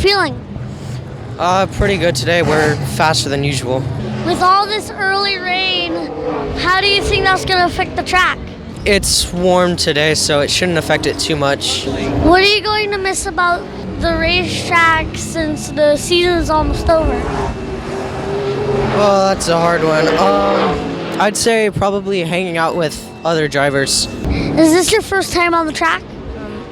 feeling? Pretty good today. We're faster than usual. With all this early rain, how do you think that's going to affect the track? It's warm today, so it shouldn't affect it too much. What are you going to miss about the racetrack since the season's almost over? Well, that's a hard one. I'd say probably hanging out with other drivers. Is this your first time on the track?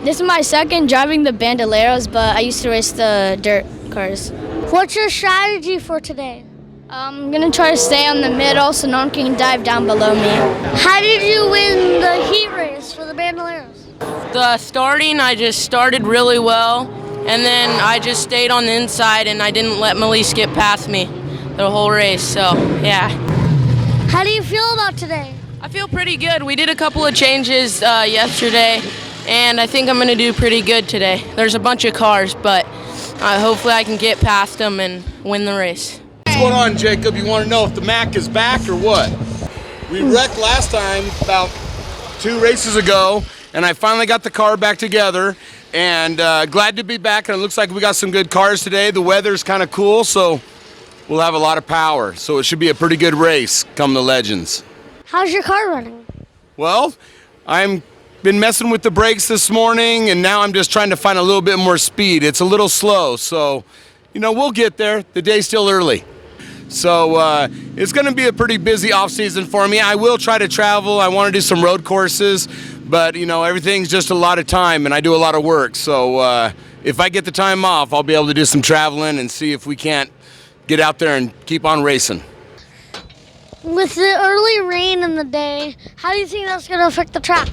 This is my second driving the Bandoleros, but I used to race the dirt cars. What's your strategy for today? I'm going to try to stay on the middle so no one can dive down below me. How did you win the heat race for the Bandoleros? The starting, I just started really well, and then I just stayed on the inside and I didn't let Maleesa get past me the whole race, so yeah. How do you feel about today? I feel pretty good. We did a couple of changes yesterday, and I think I'm going to do pretty good today. There's a bunch of cars, but hopefully I can get past them and win the race. What's going on, Jacob? You want to know if the Mac is back or what? We wrecked last time about 2 races ago, and I finally got the car back together, and glad to be back, and it looks like we got some good cars today. The weather's kind of cool, so we'll have a lot of power, so it should be a pretty good race come the Legends. How's your car running? Well, I'm been messing with the brakes this morning, and now I'm just trying to find a little bit more speed. It's a little slow, so, you know, we'll get there. The day's still early. So it's going to be a pretty busy off season for me. I will try to travel. I want to do some road courses, but, you know, everything's just a lot of time, and I do a lot of work. So if I get the time off, I'll be able to do some traveling and see if we can't get out there and keep on racing. With the early rain in the day, how do you think that's going to affect the track?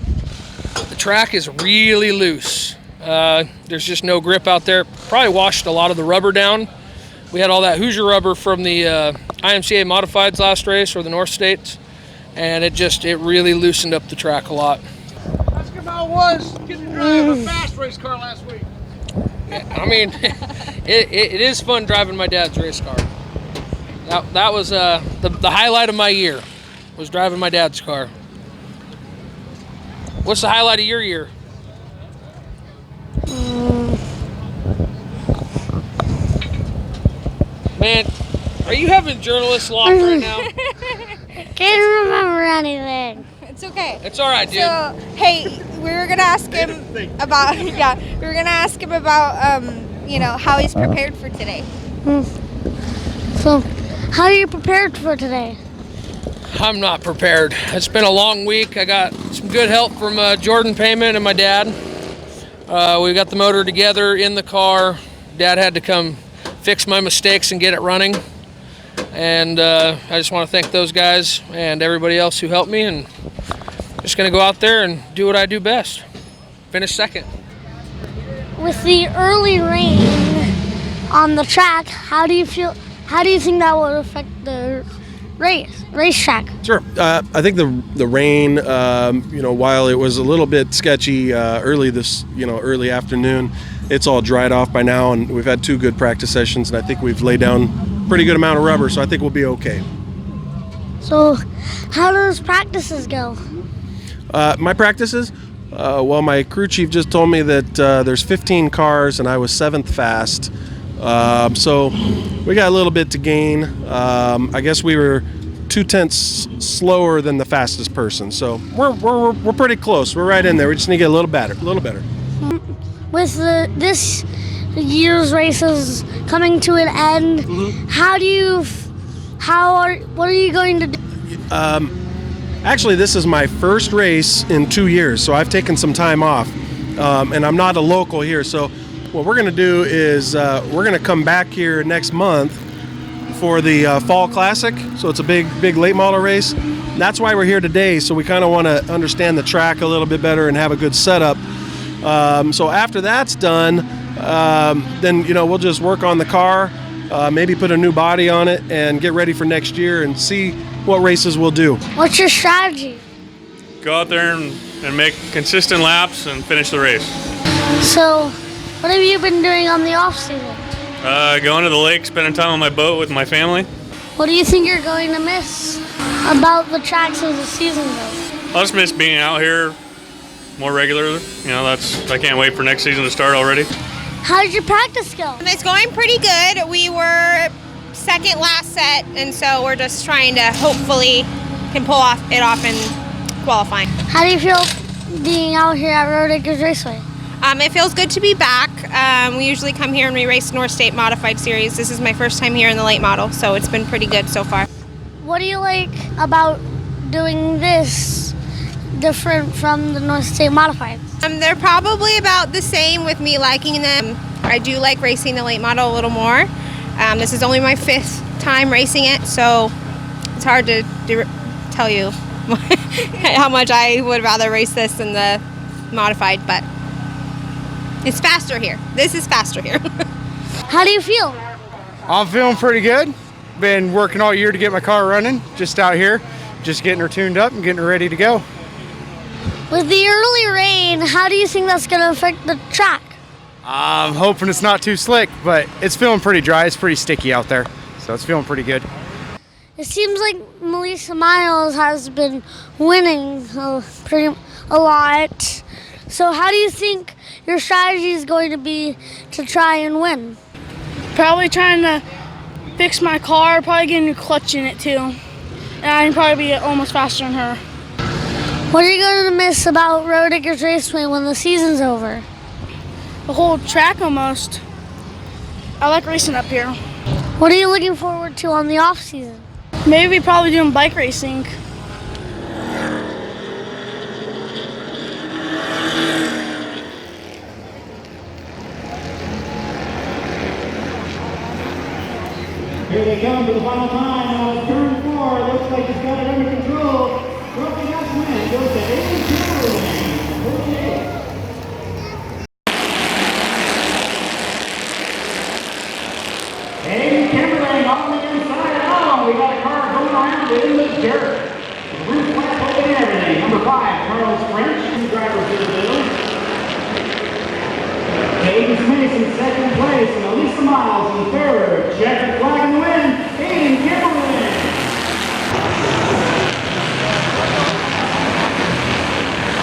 The track is really loose. There's just no grip out there. Probably washed a lot of the rubber down. We had all that Hoosier rubber from the IMCA Modifieds last race, or the North States, and it really loosened up the track a lot. Ask him how it was getting to drive a fast race car last week. I mean, it is fun driving my dad's race car. That was the highlight of my year, was driving my dad's car. What's the highlight of your year? Man, are you having journalist lock right now? Can't remember anything. It's okay. It's all right, dude. So, hey, we were gonna ask him about you know, how he's prepared for today. So, how are you prepared for today? I'm not prepared. It's been a long week. I got some good help from Jordan Payment and my dad. We got the motor together in the car. Dad had to come fix my mistakes and get it running. And I just want to thank those guys and everybody else who helped me. And just going to go out there and do what I do best. Finish second. With the early rain on the track, how do you feel? How do you think that will affect the racetrack? Sure. I think the rain, you know, while it was a little bit sketchy early afternoon, it's all dried off by now, and we've had 2 good practice sessions, and I think we've laid down a pretty good amount of rubber, so I think we'll be okay. So, how do those practices go? My practices? Well, my crew chief just told me that there's 15 cars, and I was 7th fast. So we got a little bit to gain. I guess we were 0.2 slower than the fastest person, so we're pretty close. We're right in there. We just need to get a little better. With this year's races coming to an end, what are you going to do? Actually, this is my first race in 2 years, so I've taken some time off, and I'm not a local here. So what we're going to do is we're going to come back here next month for the Fall Classic. So it's a big late model race. That's why we're here today. So we kind of want to understand the track a little bit better and have a good setup. So after that's done, then, you know, we'll just work on the car, maybe put a new body on it and get ready for next year and see what races we'll do. What's your strategy? Go out there and make consistent laps and finish the race. So, what have you been doing on the off season? Going to the lake, spending time on my boat with my family. What do you think you're going to miss about the tracks as the season goes? I'll just miss being out here more regularly. You know, I can't wait for next season to start already. How did your practice go? It's going pretty good. We were second last set, and so we're just trying to hopefully can pull it off in qualifying. How do you feel being out here at Road Acres Raceway? It feels good to be back. We usually come here and we race North State Modified Series. This is my first time here in the late model, so it's been pretty good so far. What do you like about doing this different from the North State Modified? They're probably about the same with me liking them. I do like racing the late model a little more. This is only my 5th time racing it, so it's hard to tell you how much I would rather race this than the modified, but it's faster here. This is faster here. How do you feel? I'm feeling pretty good. Been working all year to get my car running, just out here, just getting her tuned up and getting her ready to go. With the early rain, how do you think that's going to affect the track? I'm hoping it's not too slick, but it's feeling pretty dry. It's pretty sticky out there, so it's feeling pretty good. It seems like Maleesa Miles has been winning a lot. So how do you think your strategy is going to be to try and win? Probably trying to fix my car, probably getting a clutch in it too. And I can probably be almost faster than her. What are you going to miss about Road Acres Raceway when the season's over? The whole track almost. I like racing up here. What are you looking forward to on the off season? Maybe probably doing bike racing. Here they come for the final time on turn 4. Looks like he's got it under control. Roughly got win. Goes to Aiden Kimberling. Aiden Kimberling on the inside. Oh, we got a car going around with Jarrett. The roof flap open and everything. Number 5, Charles French. Two drivers in the middle. Aiden Smith in second place, and Maleesa Miles in third. Checkered flag in the win, Aiden Kimberling.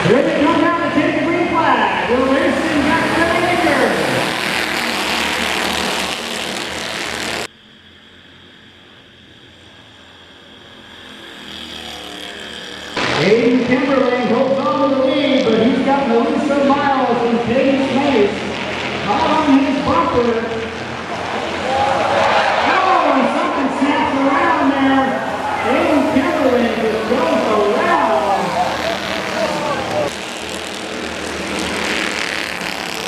Here they come out to take the green flag. We're racing back to the acres. Aiden Kimberling holds on to the lead, but he's got Maleesa Miles and Aiden Smith all on his bumper. Oh, and something snaps around there. Aiden Kimberling just goes around.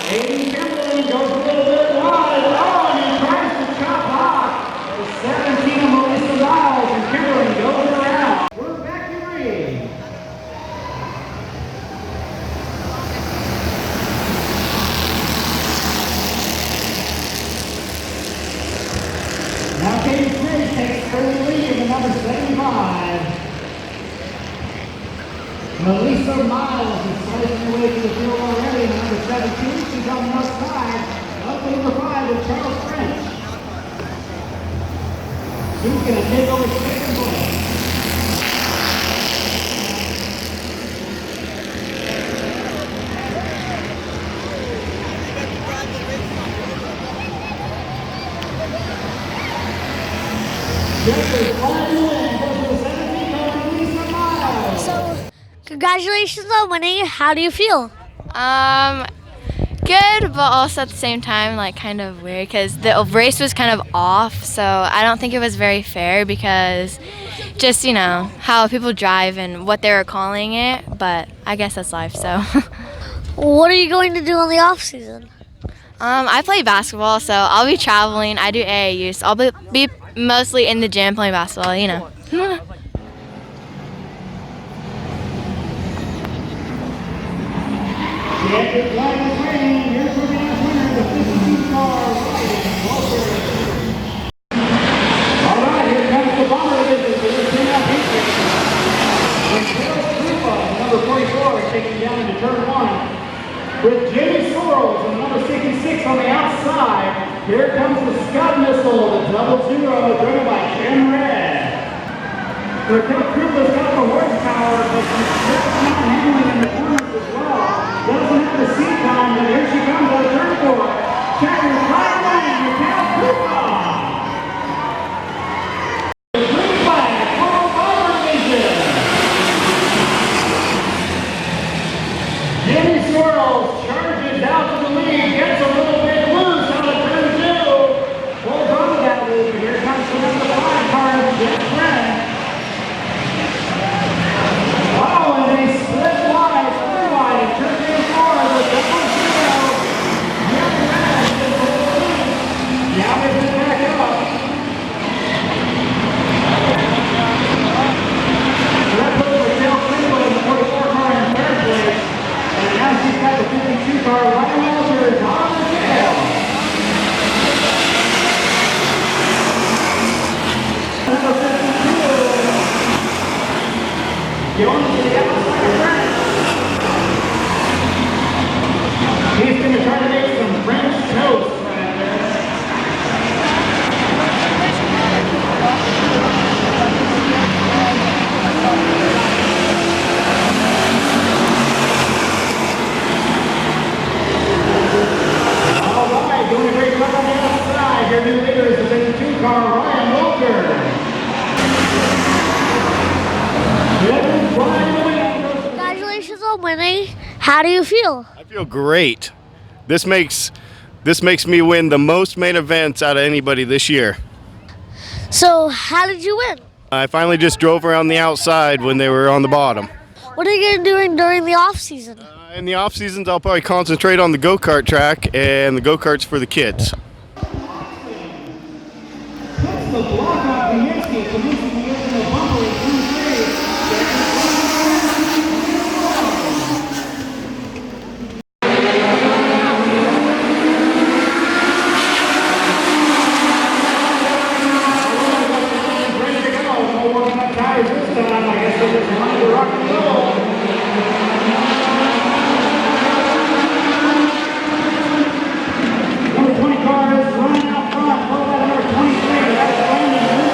Aiden Kimberling goes a little bit wide. Oh, and he tries to chop off the 17 of Maleesa Miles, and Kimberling goes around. We're back to green. Now Katie Smith takes early lead in the number 75. Maleesa Miles is slicing her way to the field already in the number 17. She's on the outside. Up to number 5 with Charles French. He's going to take over second place. So, congratulations on winning. How do you feel? Good, but also at the same time, like kind of weird because the race was kind of off. So I don't think it was very fair because just, how people drive and what they were calling it. But I guess that's life, so. What are you going to do on the off season? I play basketball, so I'll be traveling. I do AAU, so I'll be mostly in the gym playing basketball, Alright, here comes the bomber division. Krupa, number 44, is taking down into turn 1. With Jamie Sorrells and number 66 on the outside. Here comes the Scud Missile, the 00, driven by Shannon. Raquel Krupa's got the horsepower, but she's just not handling in the corners as well. Doesn't have the seat time, but here she comes on turn 4. runs to the outside of French. He's going to try to make some French toast right there. All right, doing a great job on the outside. Your new leader is the 52 car, Ryan Walker. Congratulations on winning. How do you feel? I feel great. This makes me win the most main events out of anybody this year. So, how did you win? I finally just drove around the outside when they were on the bottom. What are you going to do during the off season? In the off seasons, I'll probably concentrate on the go-kart track and the go-karts for the kids. Number 20 car is running out front, followed by number 23. That's Brandon.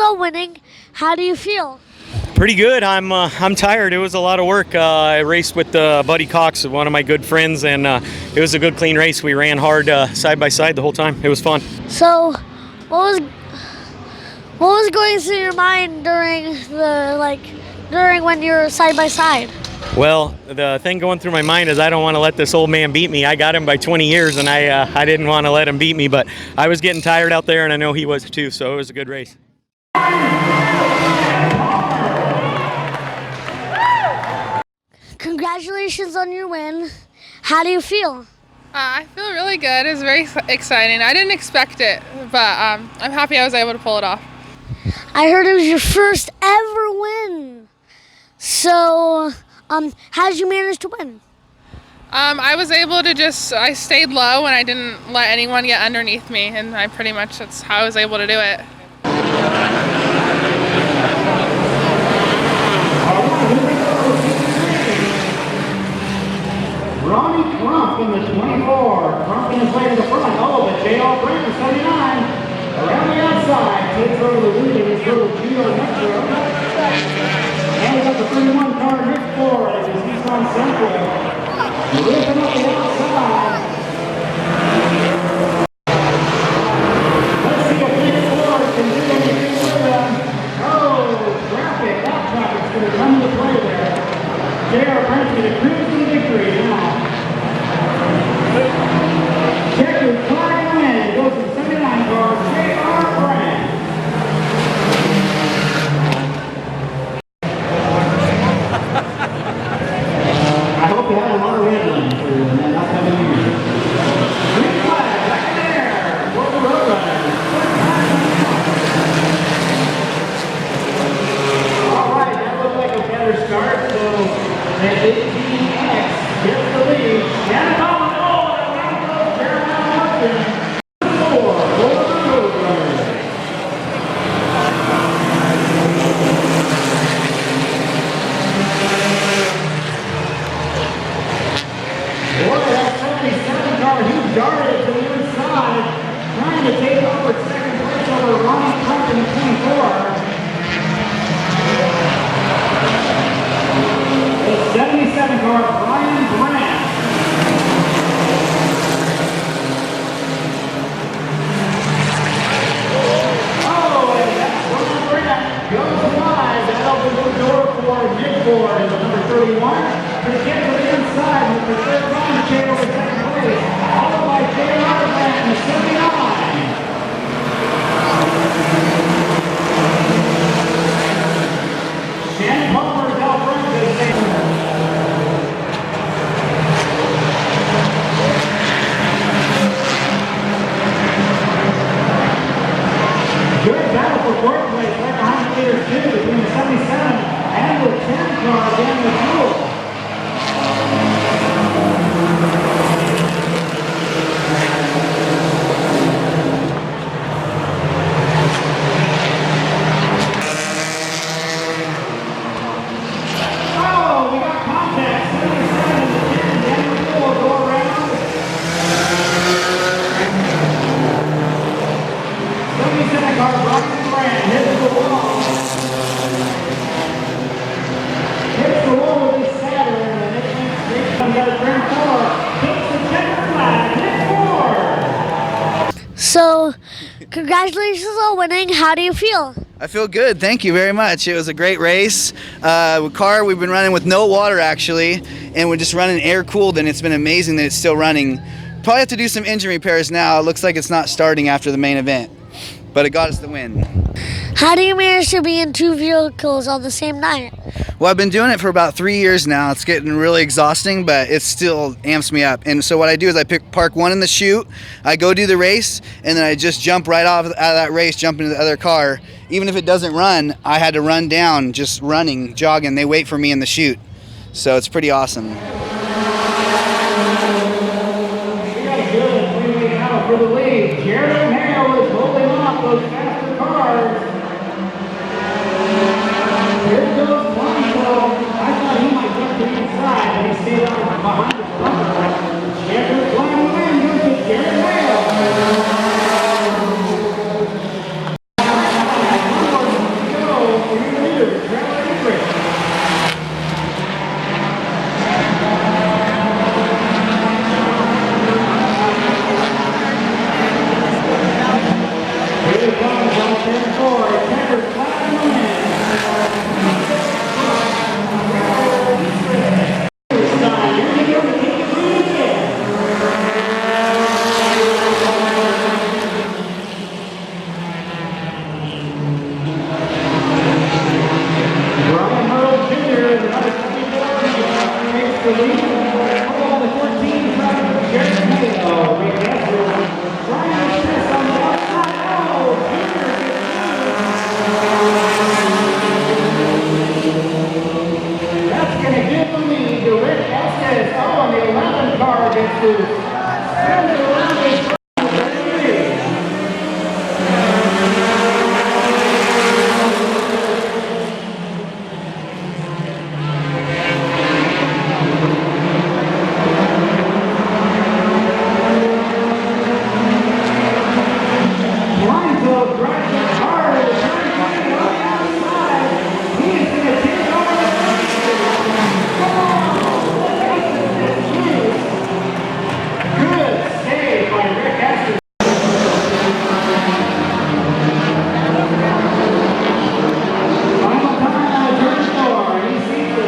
all winning. How do you feel? Pretty good. I'm tired. It was a lot of work. I raced with Buddy Cox, one of my good friends, and it was a good, clean race. We ran hard side by side the whole time. It was fun. So, what was going through your mind during when you were side by side? Well, the thing going through my mind is I don't want to let this old man beat me. I got him by 20 years, and I didn't want to let him beat me, but I was getting tired out there, and I know he was too, so it was a good race. Congratulations on your win. How do you feel? I feel really good. It was very exciting. I didn't expect it, but I'm happy I was able to pull it off. I heard it was your first ever win. So, how did you manage to win? I was able to I stayed low and I didn't let anyone get underneath me, and that's how I was able to do it. Ronnie Crump in the 24. Crump in his way to the front. Oh, but J.R. Brent, the 79. Around the outside, takes over the lead in his little Geo Metro. And we got the 31 car, Nick Ford, as he's on Central. Ripping up the outside. Let's see if Nick Ford can do anything with them. Oh, traffic. That traffic's going to come into play there. J.R. Brent's going to cruise to the victory now. Checkered flag win. Goes to 79 car, J.R. Brent. I hope you have a lot of handling for the upcoming year. Green flag, back in there for the Roadrunners. All right, that looked like a better start, so that 18X gets the lead. Shannon Copeland, Jarrett to the inside, trying to take over second place over Ronnie Crump in the 24. The 77 car, Brian Grant. Oh, and that's Brian Grant goes wide. That opens the door for Nick Ford in the number 31. To get to the inside with the third round chair over second place. Followed by J.R. Brent in the 79. Shannon Palmer's out front this time. Good battle for fourth place right behind the leaders too, between the 77 and the 10 car down the fuel. So, congratulations on winning. How do you feel? I feel good. Thank you very much. It was a great race. Car we've been running with no water actually, and we're just running air cooled, and it's been amazing that it's still running. Probably have to do some engine repairs now. It looks like it's not starting after the main event, but it got us the win. How do you manage to be in two vehicles on the same night? Well, I've been doing it for about 3 years now. It's getting really exhausting, but it still amps me up. And so what I do is I park one in the chute, I go do the race, and then I just jump right out of that race, jump into the other car. Even if it doesn't run, I had to run down, just running, jogging. They wait for me in the chute. So it's pretty awesome. We got a good three-way battle for the lead. Jarrett and Mayo is holding off those faster cars. Here goes Klinetobe. I thought he might get to the inside, but he stayed on behind the front. Jarrett flying away goes to Jarrett Mayo. the lead. Followed by the 14 from Jarrett Mayo. Raquel trying to test on the outside. That's going to give the lead to Rick Estes. Oh, and the 11 car gets loose. And the 11 Klinetobe drives it hard. It's trying to find it on the outside. He is going to take it over the good save by Rick Estes. Final time on the turn 4. He sees the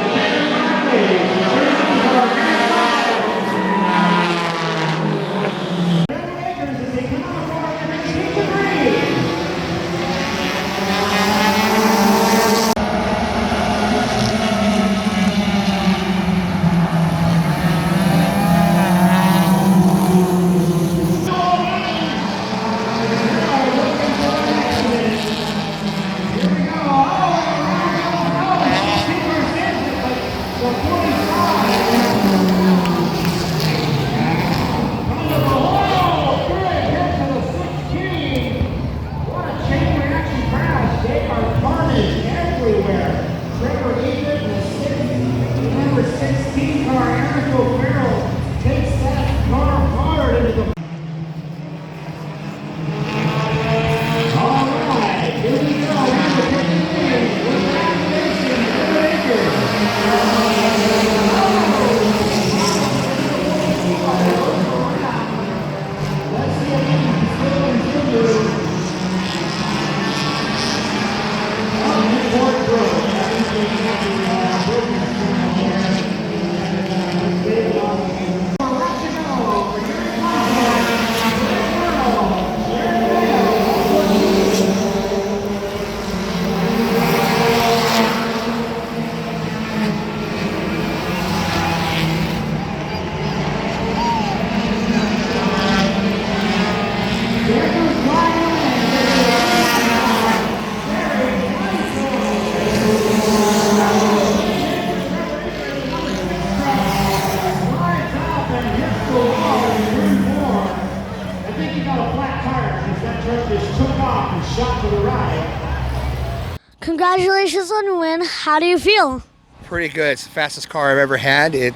Congratulations on the win. How do you feel? Pretty good. It's the fastest car I've ever had. It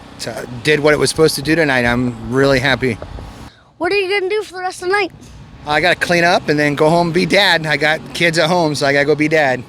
did what it was supposed to do tonight. I'm really happy. What are you going to do for the rest of the night? I got to clean up and then go home and be dad. I got kids at home, so I got to go be dad.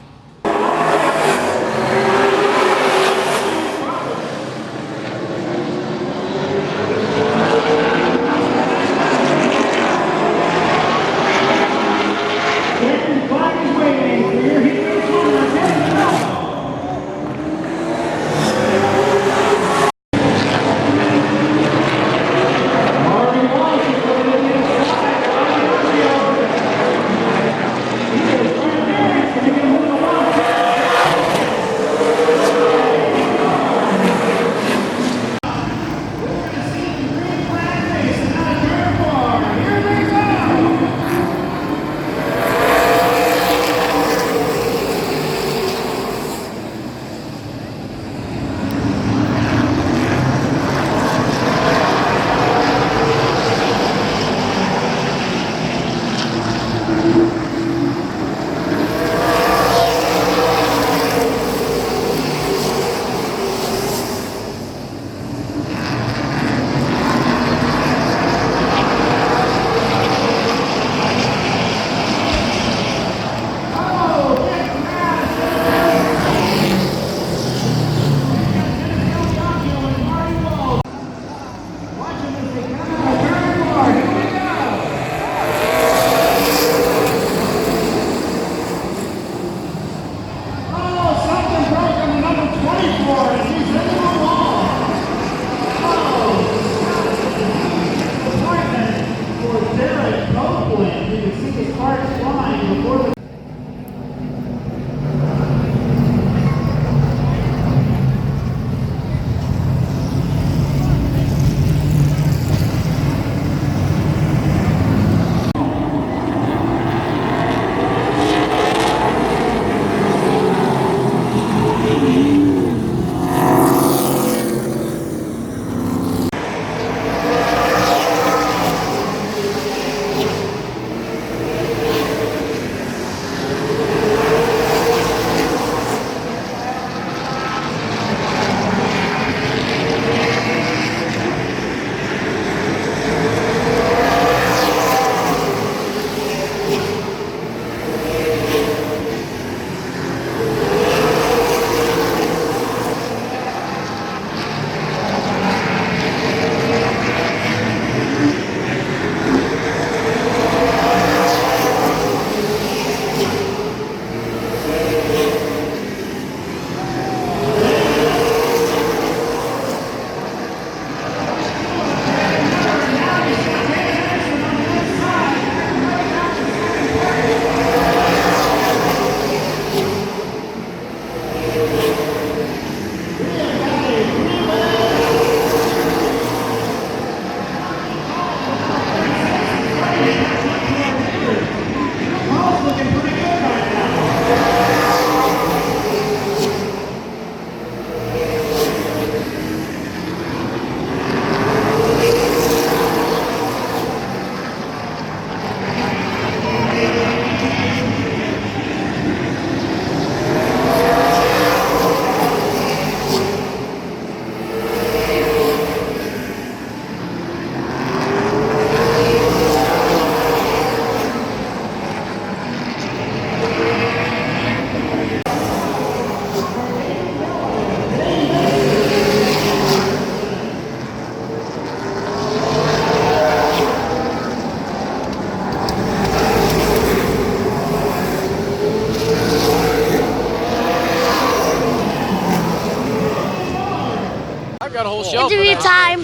I've got a whole shelf. Interview time.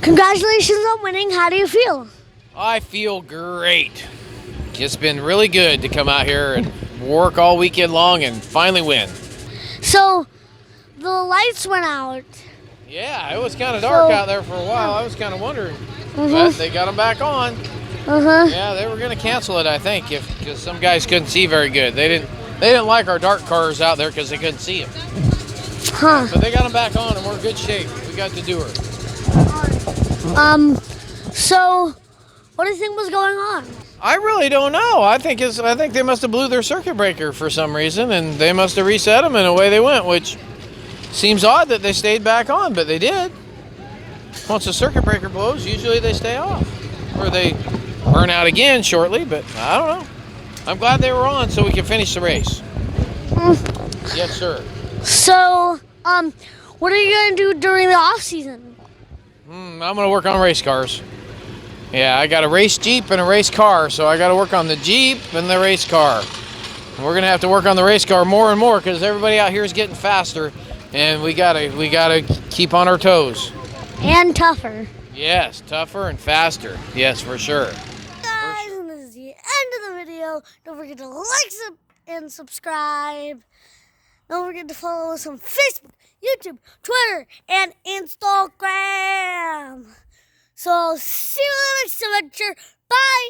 Congratulations on winning. How do you feel? I feel great. It's been really good to come out here and work all weekend long and finally win. So, the lights went out. Yeah, it was kind of dark out there for a while. I was kind of wondering, Mm-hmm. but they got them back on. Uh-huh. Yeah, they were going to cancel it, I think, because some guys couldn't see very good. They didn't like our dark cars out there because they couldn't see them. Huh. But they got them back on, and we're in good shape. We got to do her. So, what do you think was going on? I really don't know. I think they must have blew their circuit breaker for some reason, and they must have reset them, and away they went, which seems odd that they stayed back on, but they did. Once the circuit breaker blows, usually they stay off, or they burn out again shortly, but I don't know. I'm glad they were on so we can finish the race. Yes, sir. So, what are you going to do during the off season? I'm going to work on race cars. Yeah, I got a race Jeep and a race car, so I got to work on the Jeep and the race car. And we're going to have to work on the race car more and more because everybody out here is getting faster, and we gotta keep on our toes. And tougher. Yes, tougher and faster. Yes, for sure. Guys, and this is the end of the video. Don't forget to like and subscribe. Don't forget to follow us on Facebook, YouTube, Twitter, and Instagram. So, see you in the next adventure. Bye!